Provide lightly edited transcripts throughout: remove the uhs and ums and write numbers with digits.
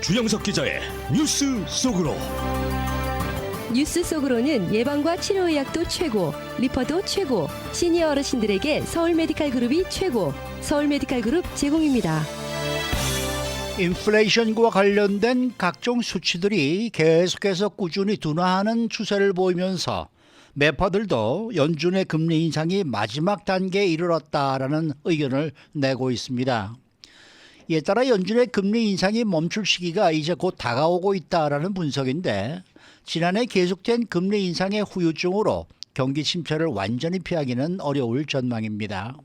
주영석 기자의 뉴스 속으로. 뉴스 속으로는 예방과 치료의학도 최고, 리퍼도 최고, 시니어 어르신들에게 서울 메디칼 그룹이 최고, 서울 메디칼 그룹 제공입니다. 인플레이션과 관련된 각종 수치들이 계속해서 꾸준히 둔화하는 추세를 보이면서 매파들도 연준의 금리 인상이 마지막 단계에 이르렀다라는 의견을 내고 있습니다. 이에 따라 연준의 금리 인상이 멈출 시기가 이제 곧 다가오고 있다라는 분석인데, 지난해 계속된 금리 인상의 후유증으로 경기 침체를 완전히 피하기는 어려울 전망입니다.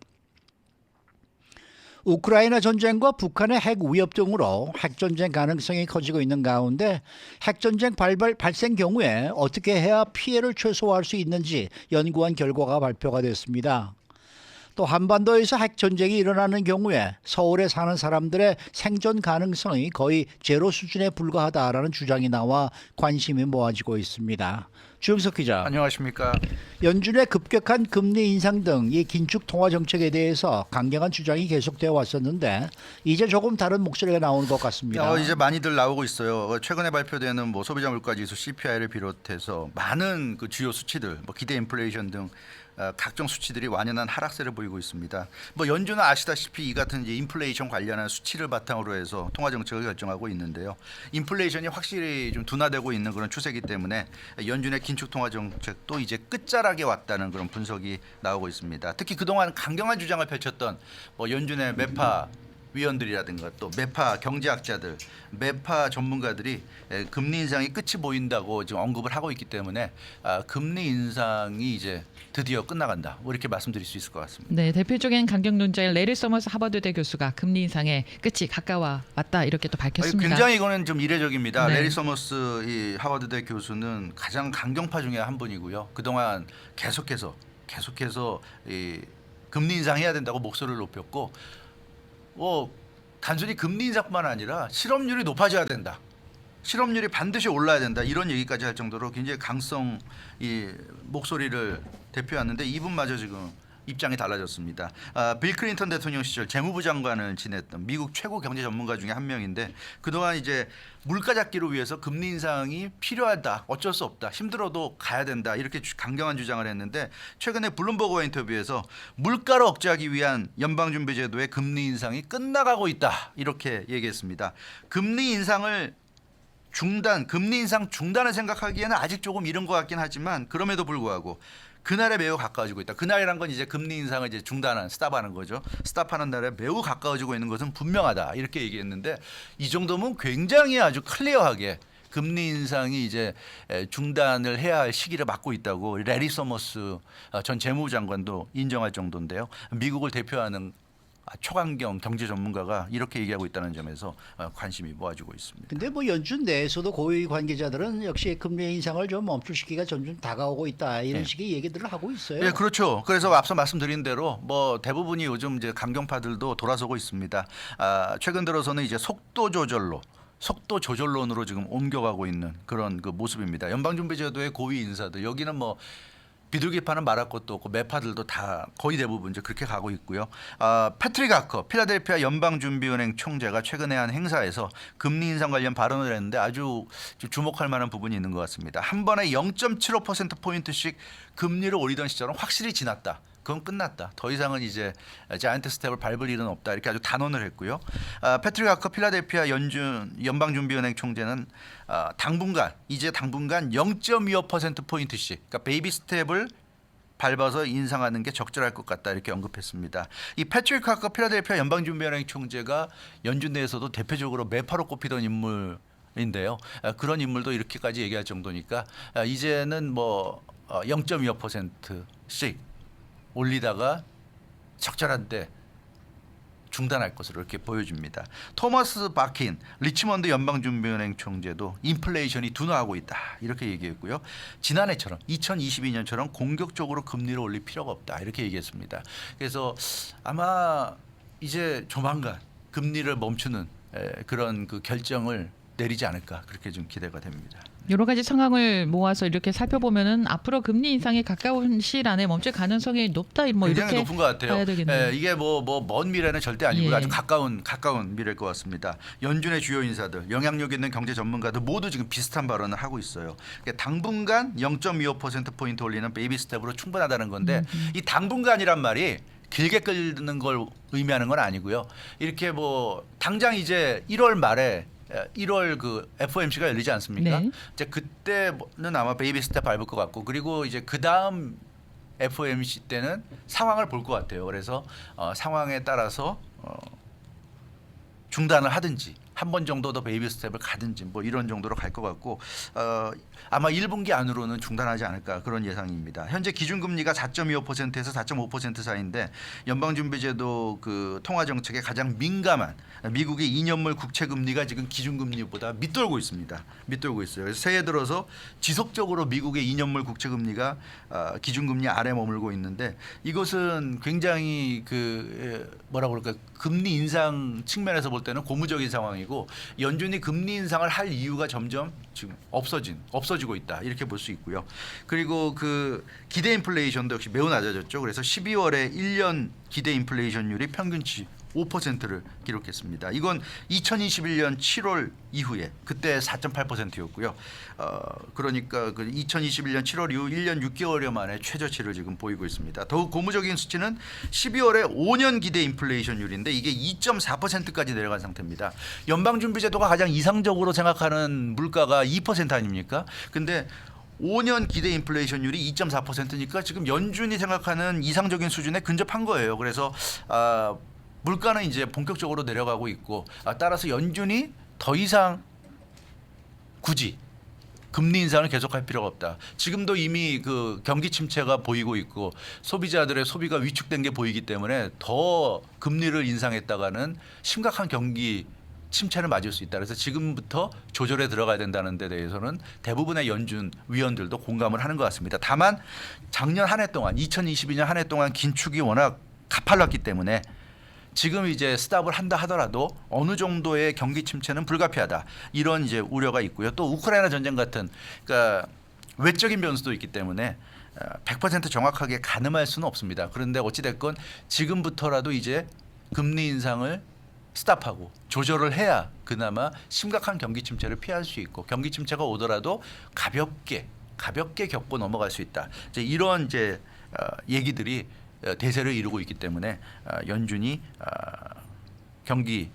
우크라이나 전쟁과 북한의 핵 위협 등으로 핵전쟁 가능성이 커지고 있는 가운데 핵전쟁 발생 경우에 어떻게 해야 피해를 최소화할 수 있는지 연구한 결과가 발표가 됐습니다. 또 한반도에서 핵전쟁이 일어나는 경우에 서울에 사는 사람들의 생존 가능성이 거의 제로 수준에 불과하다라는 주장이 나와 관심이 모아지고 있습니다. 주영석 기자. 안녕하십니까. 연준의 급격한 금리 인상 등 이 긴축 통화 정책에 대해서 강경한 주장이 계속되어 왔었는데 이제 조금 다른 목소리가 나오는 것 같습니다. 이제 많이들 나오고 있어요. 최근에 발표되는 소비자 물가지수 CPI를 비롯해서 많은 그 주요 수치들, 기대 인플레이션 등 각종 수치들이 완연한 하락세를 보이고 있습니다. 연준은 아시다시피 이 같은 이제 인플레이션 관련한 수치를 바탕으로 해서 통화 정책을 결정하고 있는데요. 인플레이션이 확실히 좀 둔화되고 있는 그런 추세이기 때문에 연준의 긴축 통화 정책도 이제 끝자락에 왔다는 그런 분석이 나오고 있습니다. 특히 그동안 강경한 주장을 펼쳤던 연준의 매파 위원들이라든가 또 매파 경제학자들, 매파 전문가들이 금리 인상이 끝이 보인다고 지금 언급을 하고 있기 때문에 금리 인상이 이제 드디어 끝나간다, 이렇게 말씀드릴 수 있을 것 같습니다. 네, 대표적인 강경 논자인 레리 서머스 하버드대 교수가 금리 인상의 끝이 가까워 왔다 이렇게 또 밝혔습니다. 굉장히 이거는 좀 이례적입니다. 네. 레리 서머스 이 하버드대 교수는 가장 강경파 중에 한 분이고요. 그동안 계속해서 이 금리 인상해야 된다고 목소리를 높였고, 단순히 금리 인상뿐만 아니라 실업률이 높아져야 된다, 실업률이 반드시 올라야 된다, 이런 얘기까지 할 정도로 굉장히 강성 이 목소리를 대표하는데 이분마저 지금 입장이 달라졌습니다. 빌 클린턴 대통령 시절 재무부 장관을 지냈던 미국 최고 경제 전문가 중에 한 명인데, 그동안 이제 물가 잡기를 위해서 금리 인상이 필요하다, 어쩔 수 없다, 힘들어도 가야 된다, 이렇게 강경한 주장을 했는데, 최근에 블룸버그와 인터뷰에서 물가를 억제하기 위한 연방준비제도의 금리 인상이 끝나가고 있다, 이렇게 얘기했습니다. 금리 인상 중단을 생각하기에는 아직 조금 이른 것 같긴 하지만, 그럼에도 불구하고 그날에 매우 가까워지고 있다. 그날이란 건 이제 금리 인상을 이제 스탑하는 거죠. 스탑하는 날에 매우 가까워지고 있는 것은 분명하다, 이렇게 얘기했는데, 이 정도면 굉장히 아주 클리어하게 금리 인상이 이제 중단을 해야 할 시기를 맞고 있다고 레리 서머스 전 재무부 장관도 인정할 정도인데요. 미국을 대표하는 초강경 경제 전문가가 이렇게 얘기하고 있다는 점에서 관심이 모아지고 있습니다. 근데 연준 내에서도 고위 관계자들은 역시 금리 인상을 좀 멈출 시기가 점점 다가오고 있다, 이런 식의 얘기들을 하고 있어요. 네, 그렇죠. 그래서 앞서 말씀드린 대로 대부분이 요즘 이제 강경파들도 돌아서고 있습니다. 최근 들어서는 이제 속도 조절론으로 지금 옮겨가고 있는 그런 그 모습입니다. 연방준비제도의 고위 인사들, 여기는 비둘기파는 말할 것도 없고 매파들도 다 거의 대부분 이제 그렇게 가고 있고요. 패트릭 아커 필라델피아 연방준비은행 총재가 최근에 한 행사에서 금리 인상 관련 발언을 했는데 아주 주목할 만한 부분이 있는 것 같습니다. 한 번에 0.75%포인트씩 금리를 올리던 시절은 확실히 지났다, 그건 끝났다, 더 이상은 이제 자이언트 스텝을 밟을 일은 없다, 이렇게 아주 단언을 했고요. 패트릭 아커 필라델피아 연방준비은행 총재는 당분간 0.25%포인트씩, 그러니까 베이비 스텝을 밟아서 인상하는 게 적절할 것 같다, 이렇게 언급했습니다. 이 패트릭 아커 필라델피아 연방준비은행 총재가 연준 내에서도 대표적으로 매파로 꼽히던 인물인데요. 그런 인물도 이렇게까지 얘기할 정도니까 이제는 0.25%씩 올리다가 적절한 때 중단할 것으로 이렇게 보여집니다. 토마스 바킨 리치먼드 연방준비은행 총재도 인플레이션이 둔화하고 있다, 이렇게 얘기했고요. 지난해처럼 2022년처럼 공격적으로 금리를 올릴 필요가 없다, 이렇게 얘기했습니다. 그래서 아마 이제 조만간 금리를 멈추는 그런 그 결정을 내리지 않을까, 그렇게 좀 기대가 됩니다. 여러 가지 상황을 모아서 이렇게 살펴보면은 앞으로 금리 인상이 가까운 시일 안에 멈출 가능성이 높다 뭐 굉장히 이렇게 높은 것 같아요. 봐야 되겠네요. 예, 이게 뭐 먼 미래는 절대 아니고요. 예. 아주 가까운 미래일 것 같습니다. 연준의 주요 인사들, 영향력 있는 경제 전문가들 모두 지금 비슷한 발언을 하고 있어요. 그러니까 당분간 0.25% 포인트 올리는 베이비 스텝으로 충분하다는 건데 이 당분간이란 말이 길게 끌는 걸 의미하는 건 아니고요. 이렇게 뭐 당장 이제 1월 말에 1월 그 FOMC가 열리지 않습니까? 네. 이제 그때는 아마 베이비 스텝 밟을 것 같고, 그리고 이제 그 다음 FOMC 때는 상황을 볼 것 같아요. 그래서 상황에 따라서 중단을 하든지 한 번 정도 더 베이비 스텝을 가든지 뭐 이런 정도로 갈 것 같고, 아마 1분기 안으로는 중단하지 않을까 그런 예상입니다. 현재 기준금리가 4.25%에서 4.5% 사이인데 연방준비제도 그 통화 정책에 가장 민감한 미국의 2년물 국채 금리가 지금 기준금리보다 밑돌고 있습니다. 밑돌고 있어요. 그래서 새해 들어서 지속적으로 미국의 2년물 국채 금리가 기준금리 아래 머물고 있는데, 이것은 굉장히 그 뭐라 그럴까, 금리 인상 측면에서 볼 때는 고무적인 상황이고, 연준이 금리 인상을 할 이유가 점점 지금 없어지고 있다 이렇게 볼 수 있고요. 그리고 그 기대 인플레이션도 역시 매우 낮아졌죠. 그래서 12월에 1년 기대 인플레이션율이 평균치 5%를 기록했습니다. 이건 2021년 7월 이후에 그때 4.8%였고요. 그러니까 그 2021년 7월 이후 1년 6개월여 만에 최저치를 지금 보이고 있습니다. 더욱 고무적인 수치는 12월에 5년 기대 인플레이션율인데 이게 2.4%까지 내려간 상태입니다. 연방준비제도가 가장 이상적으로 생각하는 물가가 2% 아닙니까? 근데 5년 기대 인플레이션율이 2.4%니까 지금 연준이 생각하는 이상적인 수준에 근접한 거예요. 그래서 물가는 이제 본격적으로 내려가고 있고, 따라서 연준이 더 이상 굳이 금리 인상을 계속할 필요가 없다. 지금도 이미 그 경기 침체가 보이고 있고 소비자들의 소비가 위축된 게 보이기 때문에 더 금리를 인상했다가는 심각한 경기 침체를 맞을 수 있다. 그래서 지금부터 조절에 들어가야 된다는 데 대해서는 대부분의 연준 위원들도 공감을 하는 것 같습니다. 다만 작년 한 해 동안 2022년 한 해 동안 긴축이 워낙 가팔랐기 때문에 지금 이제 스탑을 한다 하더라도 어느 정도의 경기 침체는 불가피하다. 이런 이제 우려가 있고요. 또 우크라이나 전쟁 같은 그러니까 외적인 변수도 있기 때문에 100% 정확하게 가늠할 수는 없습니다. 그런데 어찌 됐건 지금부터라도 이제 금리 인상을 스탑하고 조절을 해야 그나마 심각한 경기 침체를 피할 수 있고, 경기 침체가 오더라도 가볍게 겪고 넘어갈 수 있다. 이제 이런 이제 얘기들이 대세를 이루고 있기 때문에 연준이 경기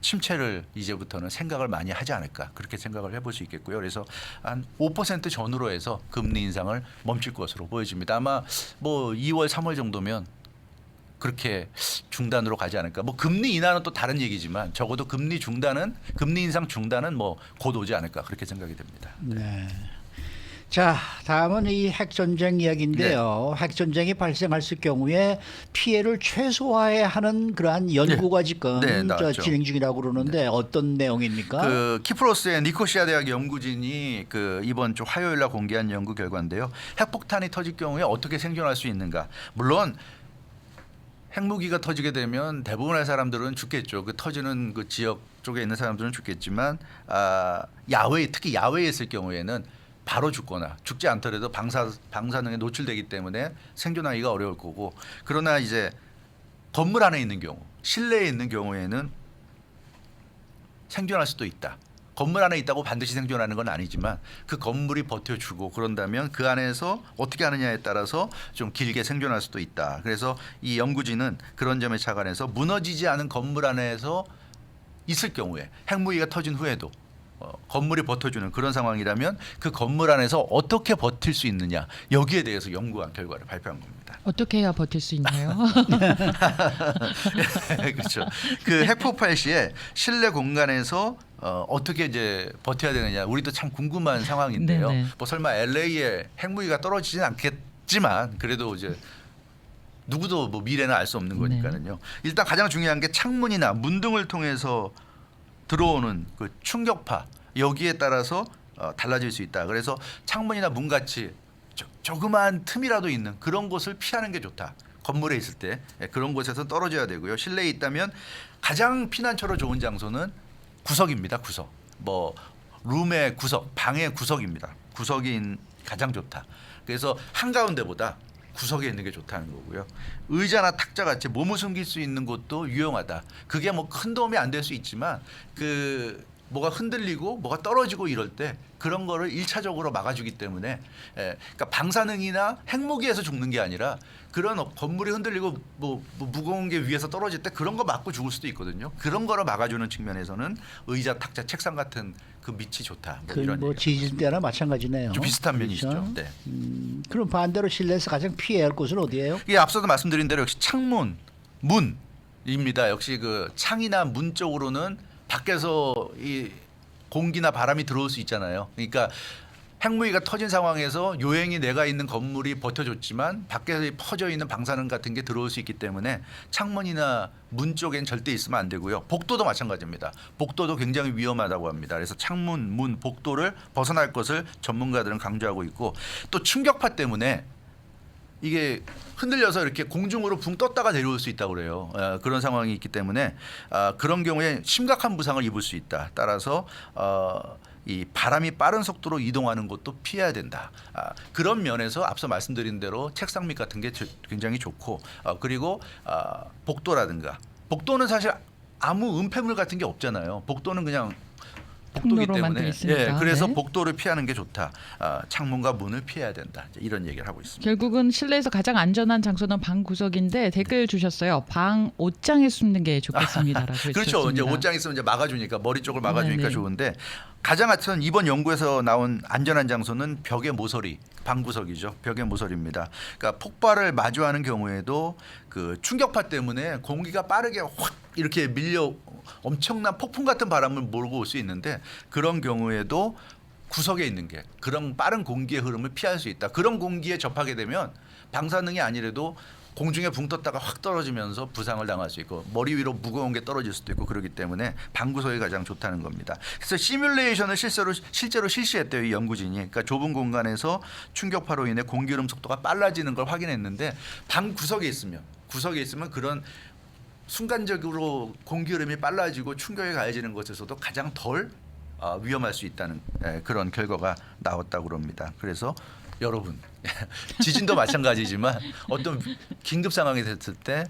침체를 이제부터는 생각을 많이 하지 않을까 그렇게 생각을 해볼 수 있겠고요. 그래서 한 5% 전후로 해서 금리 인상을 멈출 것으로 보여집니다. 아마 뭐 2월, 3월 정도면 그렇게 중단으로 가지 않을까. 뭐 금리 인하는 또 다른 얘기지만 적어도 금리 인상 중단은 뭐 곧 오지 않을까 그렇게 생각이 됩니다. 네. 자, 다음은 이 핵전쟁 이야기인데요. 핵전쟁이 발생했을 경우에 피해를 최소화해야 하는 그러한 연구가 지금 나왔죠. 진행 중이라고 그러는데 어떤 내용입니까? 그 키프로스의 니코시아 대학 연구진이 그 이번 주 화요일 날 공개한 연구 결과인데요. 핵폭탄이 터질 경우에 어떻게 생존할 수 있는가. 물론 핵무기가 터지게 되면 대부분의 사람들은 죽겠죠. 그 터지는 그 지역 쪽에 있는 사람들은 죽겠지만 특히 야외에 있을 경우에는 바로 죽거나 죽지 않더라도 방사능에 노출되기 때문에 생존하기가 어려울 거고, 그러나 이제 건물 안에 있는 경우, 실내에 있는 경우에는 생존할 수도 있다. 건물 안에 있다고 반드시 생존하는 건 아니지만 그 건물이 버텨주고 그런다면 그 안에서 어떻게 하느냐에 따라서 좀 길게 생존할 수도 있다. 그래서 이 연구진은 그런 점에 착안해서 무너지지 않은 건물 안에서 있을 경우에 핵무기가 터진 후에도 건물이 버텨주는 그런 상황이라면 그 건물 안에서 어떻게 버틸 수 있느냐, 여기에 대해서 연구한 결과를 발표한 겁니다. 어떻게 해야 버틸 수 있나요? 그렇죠. 그 핵폭발 시에 실내 공간에서 어떻게 이제 버텨야 되느냐, 우리도 참 궁금한 상황인데요. 네네. 뭐 설마 LA에 핵무기가 떨어지진 않겠지만 그래도 이제 누구도 뭐 미래는 알 수 없는 거니까요. 일단 가장 중요한 게 창문이나 문 등을 통해서 들어오는 그 충격파, 여기에 따라서 달라질 수 있다. 그래서 창문이나 문 같이 조그마한 틈이라도 있는 그런 곳을 피하는 게 좋다. 건물에 있을 때 그런 곳에서 떨어져야 되고요. 실내에 있다면 가장 피난처로 좋은 장소는 구석입니다. 구석. 뭐 룸의 구석, 방의 구석입니다. 구석이 가장 좋다. 그래서 한가운데보다 구석에 있는 게 좋다는 거고요. 의자나 탁자 같이 몸을 숨길 수 있는 곳도 유용하다. 그게 뭐 큰 도움이 안 될 수 있지만 그 뭐가 흔들리고 뭐가 떨어지고 이럴 때 그런 거를 1차적으로 막아주기 때문에 그러니까 방사능이나 핵무기에서 죽는 게 아니라 그런 건물이 흔들리고 뭐 무거운 게 위에서 떨어질 때 그런 거 맞고 죽을 수도 있거든요. 그런 거를 막아주는 측면에서는 의자, 탁자, 책상 같은 그 밑이 좋다. 뭐 이런 그뭐 얘기가 지진 때나 마찬가지네요. 좀 비슷한 면이 그렇죠? 있죠. 네. 그럼 반대로 실내에서 가장 피해야 할 곳은 어디예요? 이게 앞서도 말씀드린 대로 역시 창문, 문입니다. 역시 그 창이나 문 쪽으로는 밖에서 이 공기나 바람이 들어올 수 있잖아요. 그러니까 핵무기가 터진 상황에서 요행이 내가 있는 건물이 버텨줬지만 밖에 퍼져 있는 방사능 같은 게 들어올 수 있기 때문에 창문이나 문 쪽엔 절대 있으면 안 되고요. 복도도 마찬가지입니다. 복도도 굉장히 위험하다고 합니다. 그래서 창문, 문, 복도를 벗어날 것을 전문가들은 강조하고 있고 또 충격파 때문에 이게 흔들려서 이렇게 공중으로 붕 떴다가 내려올 수 있다고 그래요. 그런 상황이 있기 때문에 그런 경우에 심각한 부상을 입을 수 있다. 따라서 이 바람이 빠른 속도로 이동하는 것도 피해야 된다. 그런 면에서 앞서 말씀드린 대로 책상 밑 같은 게 굉장히 좋고 그리고 복도라든가 복도는 사실 아무 은폐물 같은 게 없잖아요. 복도는 그냥 복도기 통로로만 돼 때문에 있으니까. 그래서 네. 복도를 피하는 게 좋다. 창문과 문을 피해야 된다. 이런 얘기를 하고 있습니다. 결국은 실내에서 가장 안전한 장소는 방 구석인데 댓글 주셨어요. 방 옷장에 숨는 게 좋겠습니다라고 그렇죠. 해주셨습니다. 이제 옷장 있으면 이제 막아주니까 머리 쪽을 막아주니까 네네. 좋은데 가장 하여튼 이번 연구에서 나온 안전한 장소는 벽의 모서리, 방구석이죠. 벽의 모서리입니다. 그러니까 폭발을 마주하는 경우에도 그 충격파 때문에 공기가 빠르게 확 이렇게 밀려 엄청난 폭풍 같은 바람을 몰고 올 수 있는데 그런 경우에도 구석에 있는 게 그런 빠른 공기의 흐름을 피할 수 있다. 그런 공기에 접하게 되면 방사능이 아니라도 공중에 붕 떴다가 확 떨어지면서 부상을 당할 수 있고 머리 위로 무거운 게 떨어질 수도 있고 그렇기 때문에 방구석이 가장 좋다는 겁니다. 그래서 시뮬레이션을 실제로 실시했대요. 이 연구진이. 그러니까 좁은 공간에서 충격파로 인해 공기 흐름 속도가 빨라지는 걸 확인했는데 방 구석에 있으면 그런 순간적으로 공기 흐름이 빨라지고 충격이 가해지는 것에서도 가장 덜 위험할 수 있다는 그런 결과가 나왔다고 합니다. 그래서 여러분 지진도 마찬가지지만 어떤 긴급 상황이 됐을 때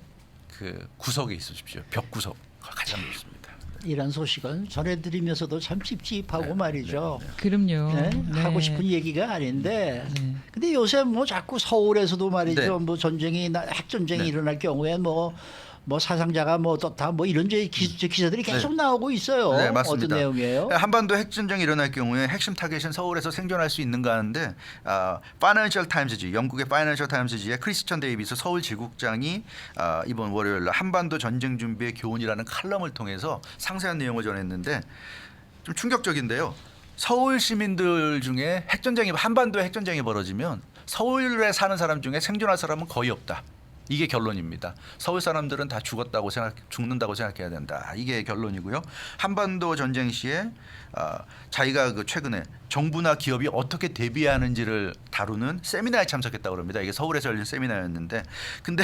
그 구석에 있으십시오. 벽 구석 가장 좋습니다. 이런 소식은 전해드리면서도 참 찝찝하고 말이죠. 그럼요. 네? 네. 하고 싶은 얘기가 아닌데 네. 근데 요새 뭐 자꾸 서울에서도 말이죠. 네. 뭐 핵전쟁이 네. 일어날 경우에 뭐 사상자가 뭐 떴다 뭐 이런 기사들이 계속 나오고 있어요. 네, 맞습니다. 어떤 내용이에요? 한반도 핵전쟁이 일어날 경우에 핵심 타겟은 서울에서 생존할 수 있는가 하는데 파이낸셜 타임즈지 영국의 파이낸셜 타임즈지의 크리스천 데이비스 서울 지국장이 이번 월요일 날 한반도 전쟁 준비의 교훈이라는 칼럼을 통해서 상세한 내용을 전했는데 좀 충격적인데요. 서울 시민들 중에 한반도에 핵전쟁이 벌어지면 서울에 사는 사람 중에 생존할 사람은 거의 없다. 이게 결론입니다. 서울 사람들은 다 죽는다고 생각해야 된다. 이게 결론이고요. 한반도 전쟁 시에 자기가 그 최근에 정부나 기업이 어떻게 대비하는지를 다루는 세미나에 참석했다고 합니다. 이게 서울에서 열린 세미나였는데 근데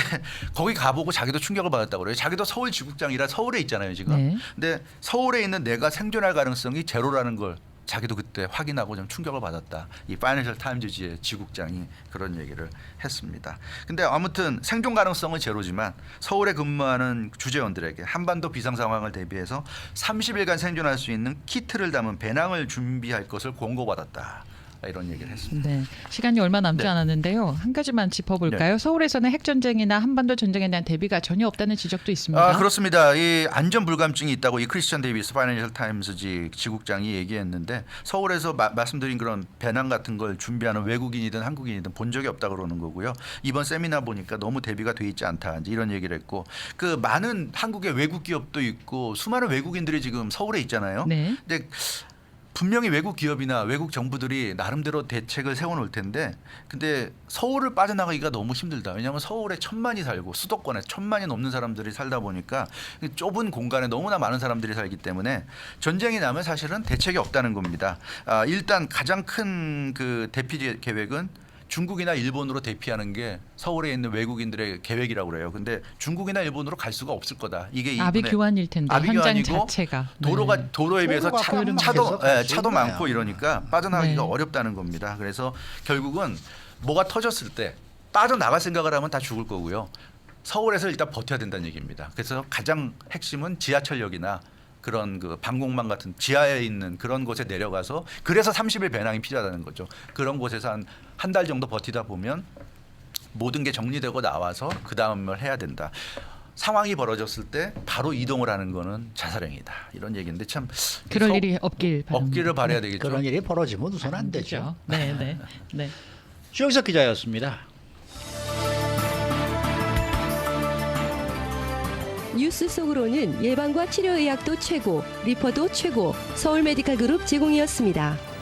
거기 가보고 자기도 충격을 받았다고 그래요. 자기도 서울 지국장이라 서울에 있잖아요, 지금. 네. 근데 서울에 있는 내가 생존할 가능성이 제로라는 걸 자기도 그때 확인하고 좀 충격을 받았다. 이 파이낸셜 타임즈지의 지국장이 그런 얘기를 했습니다. 근데 아무튼 생존 가능성은 제로지만 서울에 근무하는 주재원들에게 한반도 비상 상황을 대비해서 30일간 생존할 수 있는 키트를 담은 배낭을 준비할 것을 권고받았다. 이런 얘기를 했습니다. 네, 시간이 얼마 남지 네. 않았는데요. 한 가지만 짚어볼까요? 서울에서는 핵전쟁이나 한반도 전쟁에 대한 대비가 전혀 없다는 지적도 있습니다. 그렇습니다. 이 안전 불감증이 있다고 이 크리스천 데이비스 파이낸셜 타임즈지 지국장이 얘기했는데 서울에서 말씀드린 그런 배낭 같은 걸 준비하는 외국인이든 한국인이든 본 적이 없다 그러는 거고요. 이번 세미나 보니까 너무 대비가 돼 있지 않다 이런 얘기를 했고 그 많은 한국의 외국 기업도 있고 수많은 외국인들이 지금 서울에 있잖아요. 네. 근데 분명히 외국 기업이나 외국 정부들이 나름대로 대책을 세워놓을 텐데 근데 서울을 빠져나가기가 너무 힘들다. 왜냐하면 서울에 1,000만이 살고 수도권에 1,000만이 넘는 사람들이 살다 보니까 좁은 공간에 너무나 많은 사람들이 살기 때문에 전쟁이 나면 사실은 대책이 없다는 겁니다. 일단 가장 큰 그 대피 계획은 중국이나 일본으로 대피하는 게 서울에 있는 외국인들의 계획이라고 그래요. 근데 중국이나 일본으로 갈 수가 없을 거다. 이게 아비 이번에 교환일 텐데 아비 현장 교환이고 자체가 네. 도로에 비해서 도로가 차도 계속 차도 거예요. 많고 이러니까 빠져나가기가 네. 어렵다는 겁니다. 그래서 결국은 뭐가 터졌을 때 빠져나갈 생각을 하면 다 죽을 거고요. 서울에서 일단 버텨야 된다는 얘기입니다. 그래서 가장 핵심은 지하철역이나 그런 그 방공망 같은 지하에 있는 그런 곳에 내려가서 그래서 30일 배낭이 필요하다는 거죠. 그런 곳에서 한 달 정도 버티다 보면 모든 게 정리되고 나와서 그 다음을 해야 된다. 상황이 벌어졌을 때 바로 이동을 하는 거는 자살행위다. 이런 얘기인데 참 그럴 일이 없길 바랍니다. 없기를 바라야 되겠죠. 그런 일이 벌어지면 우선 안 되죠. 네, 네, 네. 주영석 기자였습니다. 뉴스 속으로는 예방과 치료의학도 최고, 리퍼도 최고, 서울 메디칼 그룹 제공이었습니다.